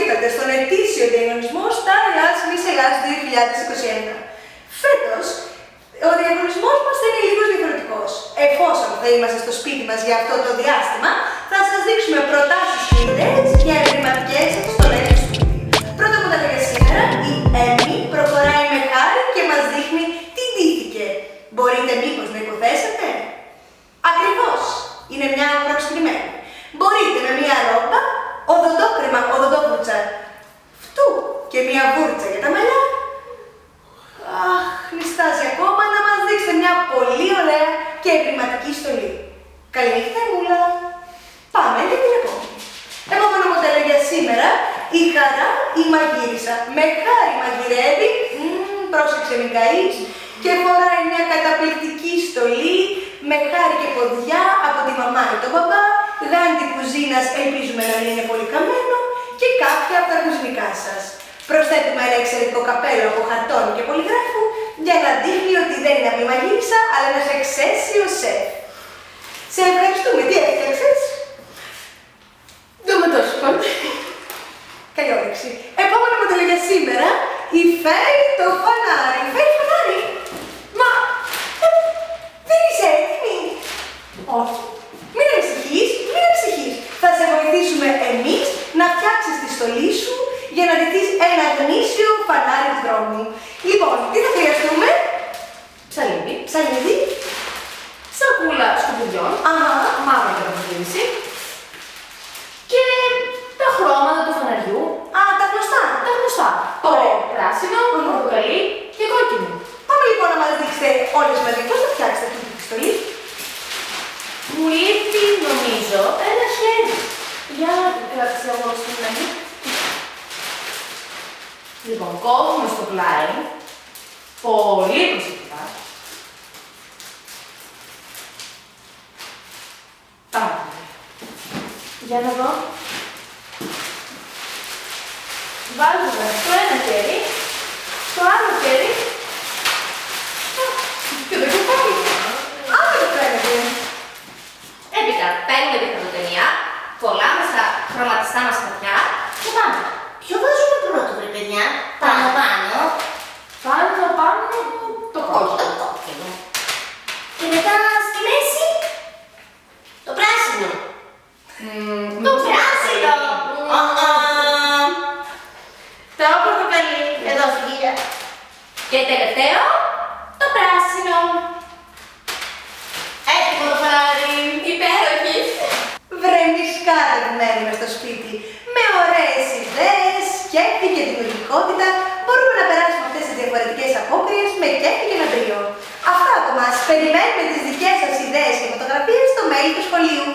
ήρθατε στον ετήσιο διαγωνισμό Star Ελλάς Miss Ελλάς 2021. Φέτος, ο διαγωνισμός μας θα είναι λίγος διαφορετικός. Εφόσον θα είμαστε στο σπίτι μας για αυτό το διάστημα, θα σας δείξουμε προτάσεις και ιδέες για ευρηματικές αποστολές στο σπίτι. Πρώτα από τα λόγια σήμερα, η Έμι προχωράει με χάρη και μας δείχνει τι ντύθηκε. Μπορείτε μήπως να υποθέσετε? Ακριβώς, είναι μια προεξυπνημένη. Μπορείτε με μια ρόμπα, οδοντόκρεμα, οδοντόβουρτσα φτού και μια βούρτσα για τα μαλλιά. Αχ, νιστάζει ακόμα να μας δείξετε μια πολύ ωραία και ευρηματική στολή. Καλή νύχτα, Μούλα. Πάμε για την επόμενη. Επόμενο μοντέλο για σήμερα, η Χαρά η μαγείρισα. Με χάρη μαγειρεύει, πρόσεξε μην καείς, και φοράει μια καταπληκτική στολή με χάρη και ποδιά από τη μαμά ή τον μπαμπά, γάντι κουζίνας, ελπίζουμε να μην είναι πολύ καμένο, και κάποια από τα κουζινικά σας. Προσθέτουμε ένα εξαιρετικό καπέλο από χαρτόνι και πολυγράφου για να δείχνει ότι δεν είναι απλή μαγείρισα, αλλά ένας εξαίσιος σεφ. Σε ευχαριστούμε. Τι έφτιαξες? Ντοματόσουπα. Καλή όρεξη. Επόμενο μοντέλο για σήμερα, η Φέρι το φανάρι. Φέρι φανάρι. Μα, δεν είσαι έτοιμη? Όχι. Μην ανησυχείς, μην ανησυχείς. Θα σε βοηθήσουμε εμείς να φτιάξεις τη στολή σου για να ντυθείς ένα γνήσιο φανάρι του δρόμου. Λοιπόν, τι θα χρειαστούμε? Ψαλίδι. Ψαλίδι. Σακούλα σκουπιδιών. Μαύρη καταπολίτηση. Και τα χρώματα του φαναριού. Α, τα γνωστά. Τα γνωστά. Το πράσινο, το πορτοκαλί και κόκκινο. Πάμε λοιπόν να μας δείξετε όλες μαζί πώς θα φτιάξετε αυτή τη στολή. Μου λείπει, νομίζω, ένα χέρι. Για να κράτησε εγώ στην αρχή. Λοιπόν, κόβουμε στο πλάι. Πολύ προσεκτικά. Πάμε. Για να δω. Βάζουμε στο ένα χέρι, στο άλλο χέρι. Και το κεφάλι. Α, δεν το φαίνεται. Έπειτα παίρνουμε τη χαρτοτενία, κολλάμε στα χρωματιστά μας χαρτιά και πάμε. Ποιο βάζουμε πρώτο, βρε παιδιά? Πάνω. Πάνω το κόκκινο. Το κόκκινο. Και μετά στη μέση το πράσινο. Το πράσινο. Το πορτοκαλί. Εδώ φυγίλια. Και τελευταίο, το πράσινο. Έτοιμο το φανάρι. Υπέροχη. Βρεμισκάρα που μένουμε στο σπίτι. Με ωραίες ιδέες, κέφι και δημιουργικότητα μπορούμε να περάσουμε αυτές τις διαφορετικές απόκριες με κέφι και με μπρίο. Αυτά από μας. Περιμένουμε τις δικές σας ιδέες και φωτογραφίες στο mail του σχολείου.